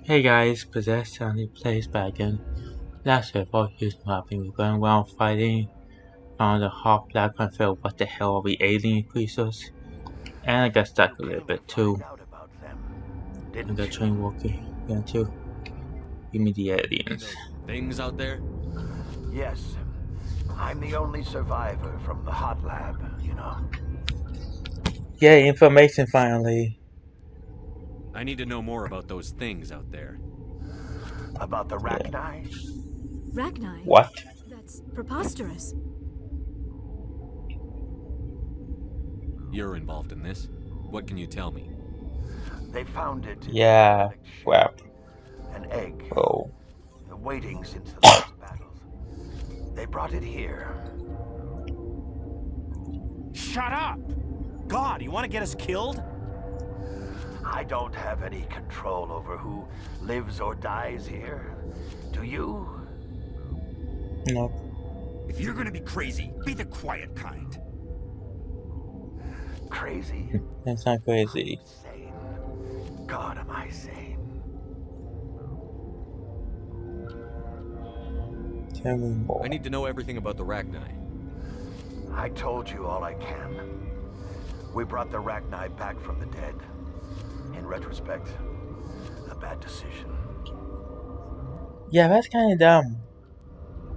Hey guys, Possessed only plays back again. Last episode, here's what happened. We're going around fighting on the half black and feel what the hell are we alien creatures? And I got stuck a You little came to bit too. find out about them, I didn't got train you? walking again too. Give me the You mean aliens. those things out there? Yes. I'm the only survivor from the hot lab, you know. Yay, information finally. I need to know more about those things out there. About the Yeah. Rachni? Rachni? What? That's preposterous. You're involved in this. What can you tell me? They found it in Yeah, a ship, crap. an egg, Oh. waiting since the last battles. They brought it here. Shut up! God, you want to get us killed? I don't have any control over who lives or dies here. Do you? No. If you're gonna be crazy, be the quiet kind. Crazy? That's not crazy. Sane. God, am I sane? Tell me more. I need to know everything about the Rachni. I told you all I can. We brought the Rachni back from the dead. In retrospect, a bad decision. Yeah, that's kinda dumb.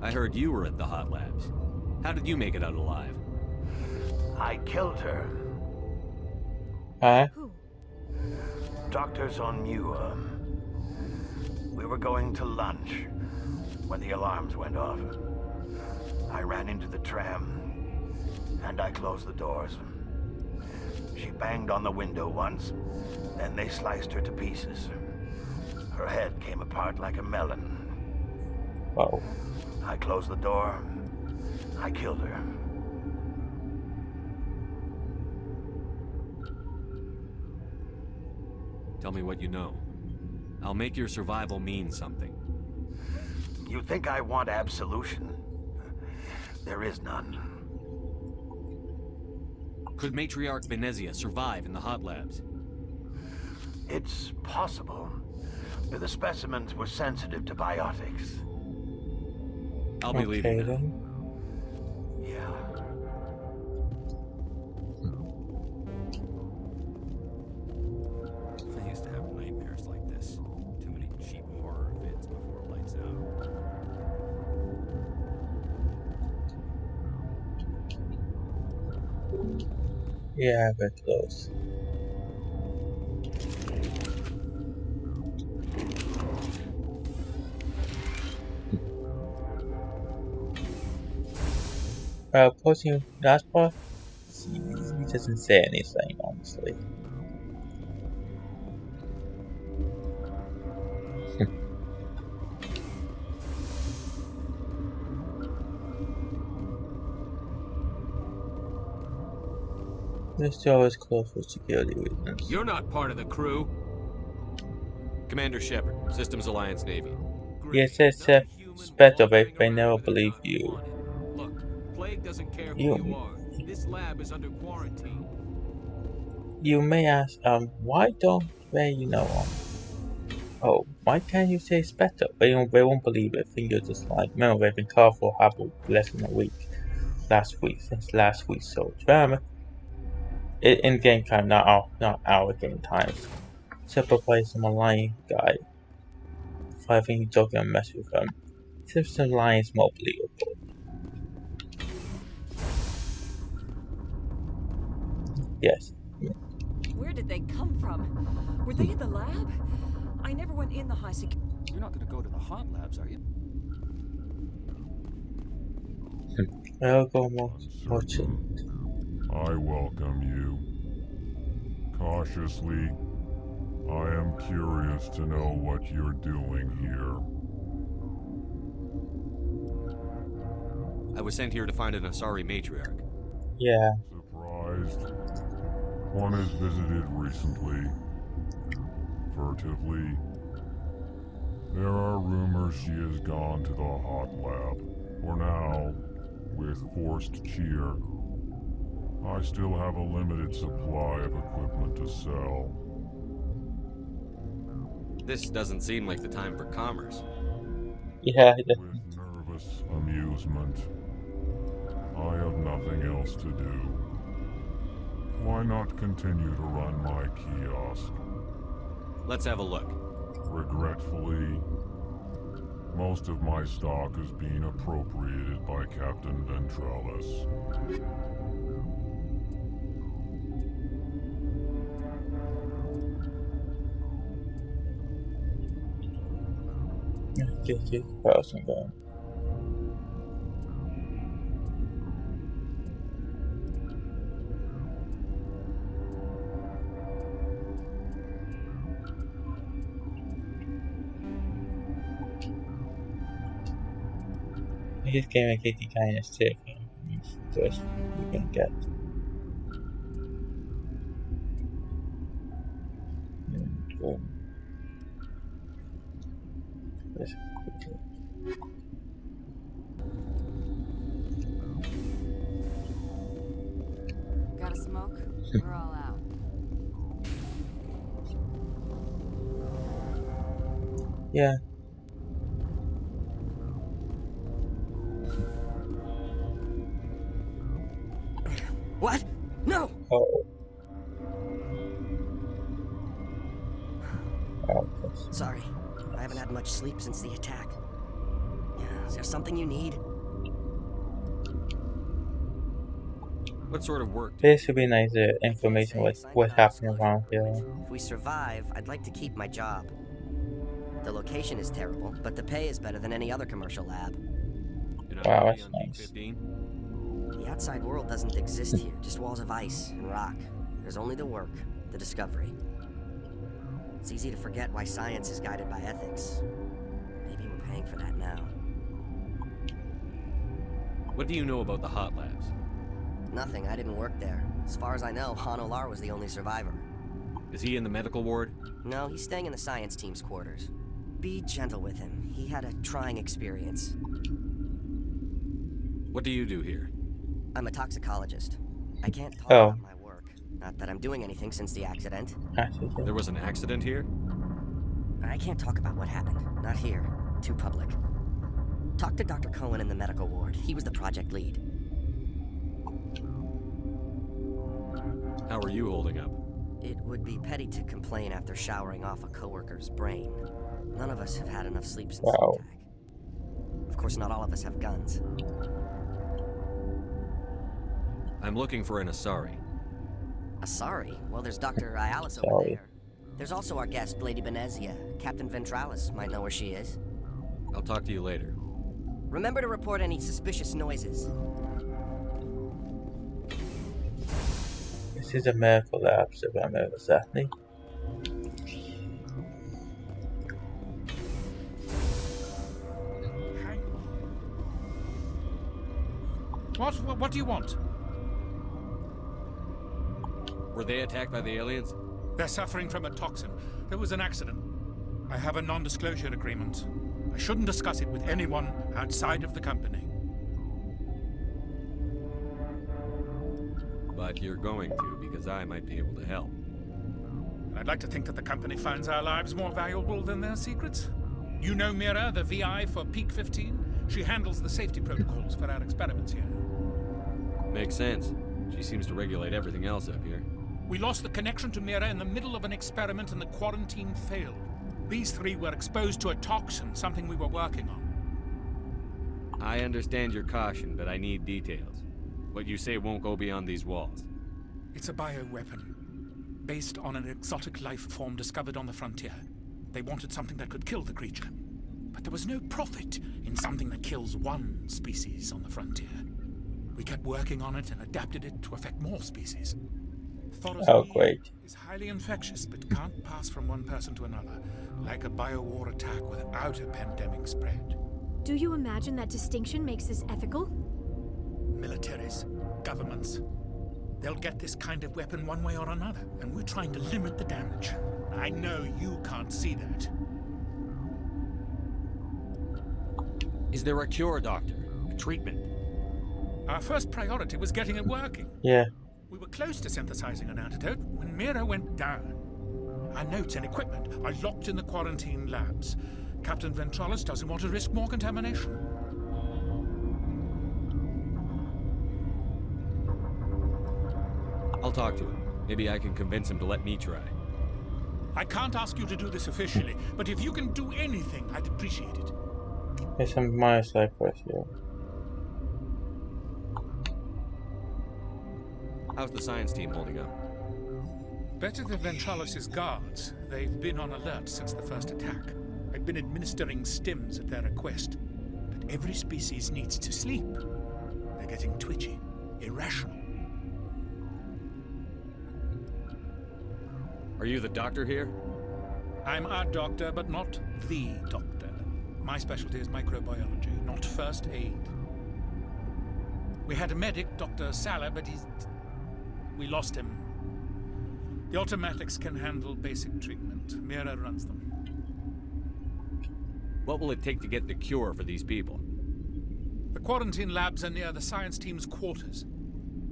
I heard you were at the hot labs. How did you make it out alive? I killed her. Huh? Who? Doctors on Muir. We were going to lunch when the alarms went off. I ran into the tram, and I closed the doors. She banged on the window once, then they sliced her to pieces. Her head came apart like a melon. Wow. I closed the door. I killed her. Tell me what you know. I'll make your survival mean something. You think I want absolution? There is none. Could Matriarch Benezia survive in the hot labs? It's possible. The specimens were sensitive to biotics. I'll be leaving now. Then. Yeah. I used to have nightmares like this. Too many cheap horror vids before it lights out. Yeah, very close. Posting last part, he doesn't say anything, honestly. This door is closed for security reasons. You're not part of the crew. Commander Shepard, Systems Alliance Navy. Yes, it's a special, but they never believe you. Look, Plague doesn't care who You- you are. This lab is under quarantine. You may ask, why don't they, oh, why can't you say special? They won't believe it. Think you're just like, remember, they've been called for less than a week. Since last week, so drama. In game time, not our game times. Simple play some online guy. If I think he's joking and mess with them. System line is more believable. Yes. Where did they come from? Were they in the lab? I never went in the high sec. You're not gonna go to the hot labs, are you? I'll go watch it. I welcome you. Cautiously, I am curious to know what you're doing here. I was sent here to find an Asari matriarch. Yeah. Surprised? One has visited recently. Furtively. There are rumors she has gone to the hot lab. For now, with forced cheer, I still have a limited supply of equipment to sell. This doesn't seem like the time for commerce. Yeah, With nervous amusement. I have nothing else to do. Why not continue to run my kiosk? Let's have a look. Regretfully, most of my stock is being appropriated by Captain Ventralis. Just person going. This game is getting kind of sick. Just you can get. Let's quickly. Got a smoke? We're all out. Yeah. What? No! Oh. Oh, yes. Sorry. I haven't had much sleep since the attack. Yeah, is there something you need? What sort of work? This would be nice information what's happening around here. If we survive, I'd like to keep my job. The location is terrible, but the pay is better than any other commercial lab. You're not Wow, happy that's on nice. D-15? The outside world doesn't exist here, just walls of ice and rock. There's only the work, the discovery. It's easy to forget why science is guided by ethics. Maybe we're paying for that now. What do you know about the hot labs? Nothing, I didn't work there. As far as I know, Han Olar was the only survivor. Is he in the medical ward? No, he's staying in the science team's quarters. Be gentle with him. He had a trying experience. What do you do here? I'm a toxicologist. I can't talk Oh. about my work. Not that I'm doing anything since the accident. Actually, There was an accident here? I can't talk about what happened. Not here. Too public. Talk to Dr. Cohen in the medical ward. He was the project lead. How are you holding up? It would be petty to complain after showering off a coworker's brain. None of us have had enough sleep since Wow. the attack. Of course, not all of us have guns. I'm looking for an Asari. Asari? Well, there's Dr. Ayalis over Sorry. there. There's also our guest, Lady Benezia. Captain Ventralis might know where she is. I'll talk to you later. Remember to report any suspicious noises. this is a medical lab, so I remember exactly. What do you want? Were they attacked by the aliens? They're suffering from a toxin. There was an accident. I have a non-disclosure agreement. I shouldn't discuss it with anyone outside of the company. But you're going to, because I might be able to help. I'd like to think that the company finds our lives more valuable than their secrets. You know Mira, the VI for Peak 15? She handles the safety protocols for our experiments here. Makes sense. She seems to regulate everything else up here. We lost the connection to Mira in the middle of an experiment and the quarantine failed. These three were exposed to a toxin, something we were working on. I understand your caution, but I need details. What you say won't go beyond these walls. It's a bioweapon, based on an exotic life form discovered on the frontier. They wanted something that could kill the creature. But there was no profit in something that kills one species on the frontier. We kept working on it and adapted it to affect more species. Thoros Oh, B great. is highly infectious, but can't pass from one person to another, like a biowar attack without a pandemic spread. Do you imagine that distinction makes this ethical? Militaries, governments, they'll get this kind of weapon one way or another, and we're trying to limit the damage. I know you can't see that. Is there a cure, Doctor? A treatment? Our first priority was getting it working. Yeah. We were close to synthesizing an antidote when Mira went down. Our notes and equipment are locked in the quarantine labs. Captain Ventralis doesn't want to risk more contamination. I'll talk to him. Maybe I can convince him to let me try. I can't ask you to do this officially, but if you can do anything, I'd appreciate it. There's some minor side quest here. How's the science team holding up? Better than Ventralis' guards. They've been on alert since the first attack. I've been administering stims at their request. But every species needs to sleep. They're getting twitchy, irrational. Are you the doctor here? I'm a doctor, but not the doctor. My specialty is microbiology, not first aid. We had a medic, Dr. Salah, but we lost him. The automatics can handle basic treatment. Mira runs them. What will it take to get the cure for these people? The quarantine labs are near the science team's quarters.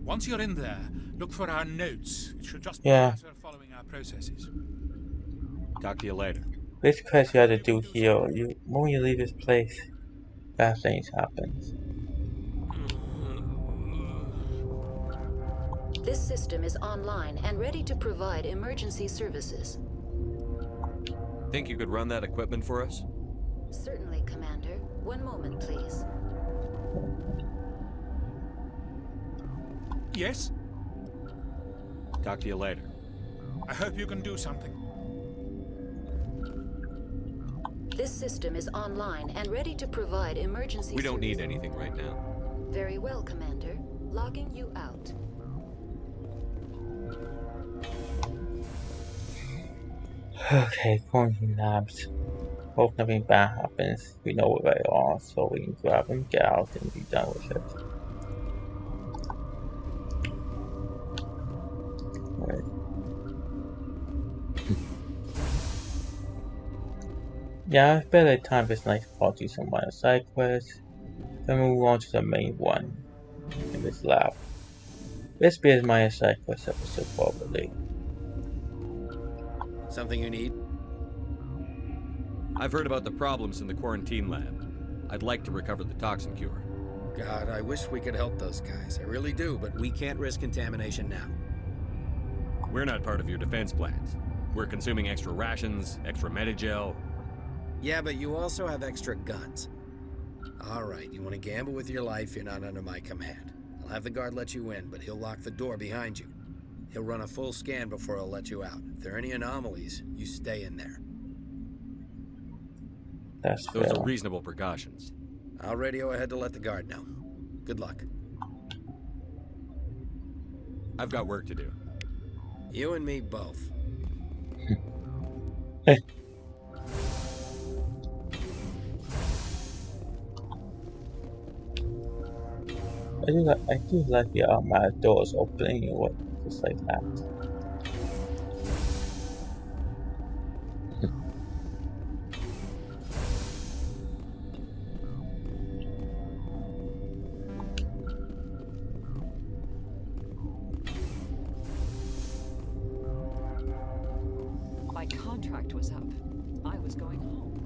Once you're in there, look for our notes. It should just be a matter of following our processes. Talk to you later. Which quest you have to do here? When you leave this place, bad things happen. This system is online and ready to provide emergency services. Think you could run that equipment for us? Certainly, Commander. One moment, please. Yes? Talk to you later. I hope you can do something. This system is online and ready to provide emergency services. We don't need anything right now. Very well, Commander. Logging you out. Okay, quarantine labs. Hope nothing bad happens. We know where they are, so we can grab them, get out, and be done with it. Right. Yeah, I bet at time it's nice to do some minor side quests. Then move on to the main one in this lab. This be a minor side quest episode probably. Something you need? I've heard about the problems in the quarantine lab. I'd like to recover the toxin cure. God, I wish we could help those guys. I really do, but we can't risk contamination now. We're not part of your defense plans. We're consuming extra rations, extra Medigel. Yeah, but you also have extra guns. All right, you want to gamble with your life, you're not under my command. I'll have the guard let you in, but he'll lock the door behind you. He'll run a full scan before he'll let you out. If there are any anomalies, you stay in there. Those are reasonable precautions. I'll radio ahead to let the guard know. Good luck. I've got work to do. You and me both. I do like the automatic doors opening and what, just like that. My contract was up. I was going home.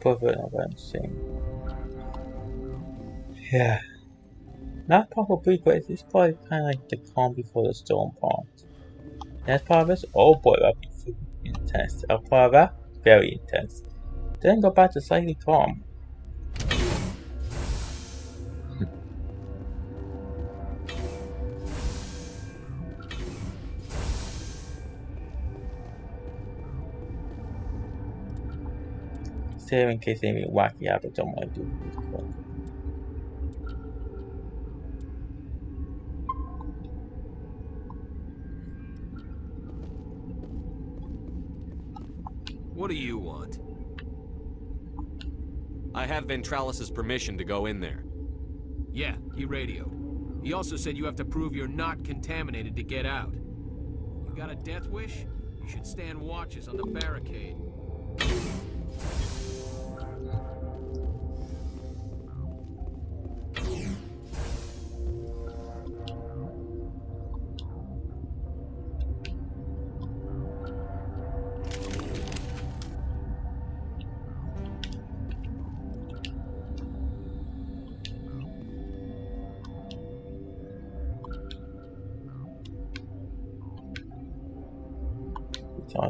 Probably not what I'm saying. Yeah. Not probably, but it's probably kind of like the calm before the storm part. That's part of it. Oh boy, that'd be intense. Part of that, very intense. Then go back to slightly calm. Save in case anything wacky happens on my dude. What do you want? I have Ventralis' permission to go in there. Yeah, he radioed. He also said you have to prove you're not contaminated to get out. You got a death wish? You should stand watches on the barricade.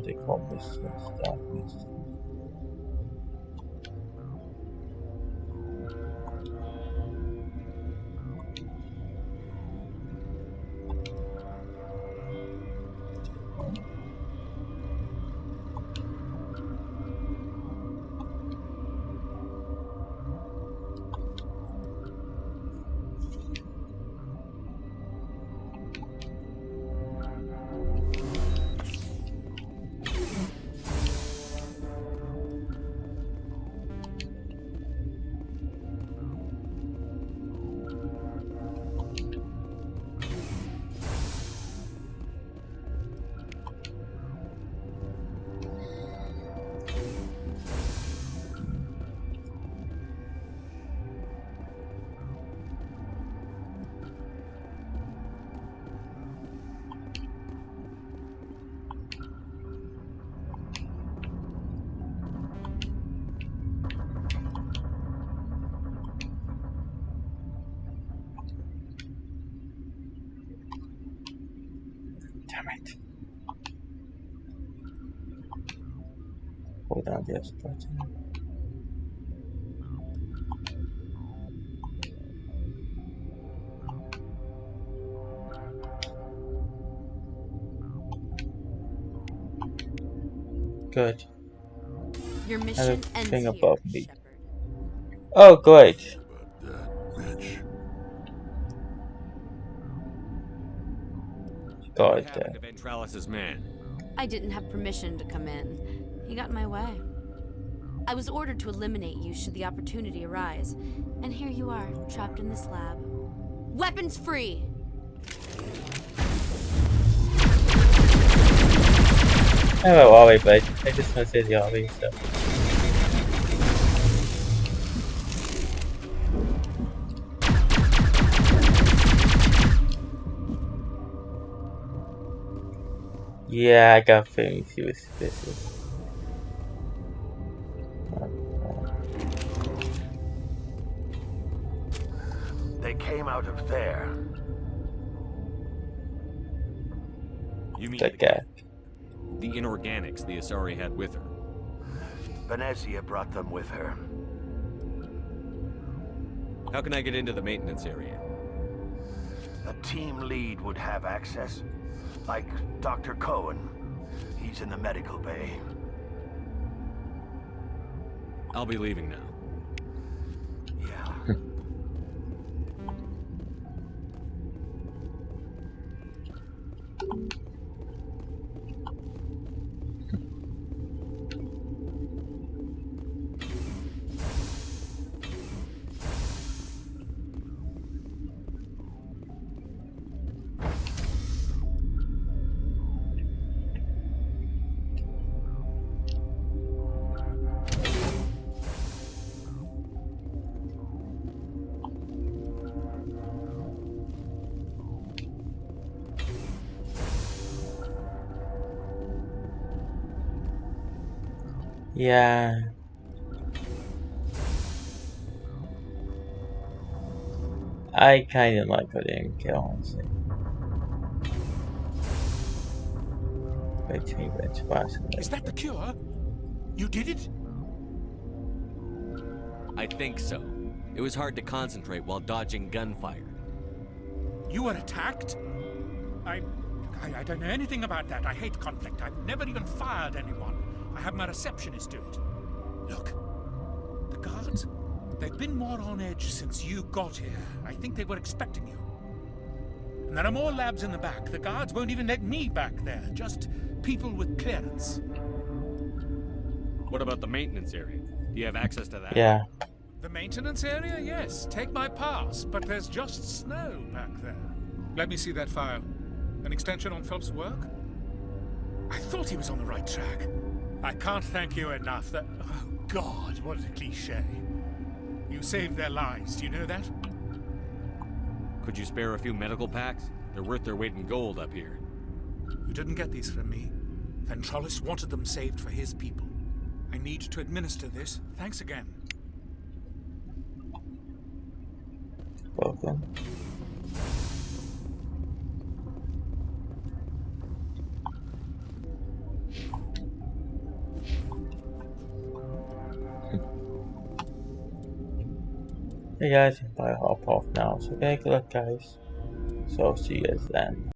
They call this darkness. Damn it. Hold on, there's button. Good. Your mission ends here, above me. Shepard. Oh, great. What happened to Ventralis's man? I didn't have permission to come in. He got in my way. I was ordered to eliminate you should the opportunity arise. And here you are, trapped in this lab. Weapons free! Hello, Ollie, but I just want to say the Ollie stuff. Yeah, I got feelings he was suspicious. They came out of there. You mean The cat. the inorganics the Asari had with her? Venezia brought them with her. How can I get into the maintenance area? A team lead would have access. Like Dr. Cohen. He's in the medical bay. I'll be leaving now. Yeah. Yeah. I kinda like how they didn't kill him. So. Is that the cure? You did it? I think so. It was hard to concentrate while dodging gunfire. You were attacked? I don't know anything about that. I hate conflict. I've never even fired anyone. I have my receptionist do it. Look, the guards, they've been more on edge since you got here. I think they were expecting you. And there are more labs in the back. The guards won't even let me back there. Just people with clearance. What about the maintenance area? Do you have access to that? Yeah. The maintenance area? Yes. Take my pass, but there's just snow back there. Let me see that file. An extension on Phelps' work? I thought he was on the right track. I can't thank you enough. That... Oh, God, what a cliché. You saved their lives, do you know that? Could you spare a few medical packs? They're worth their weight in gold up here. You didn't get these from me. Ventrollis wanted them saved for his people. I need to administer this. Thanks again. Welcome. Hey guys, I'm by hop off now, so take a look guys. So see you guys then.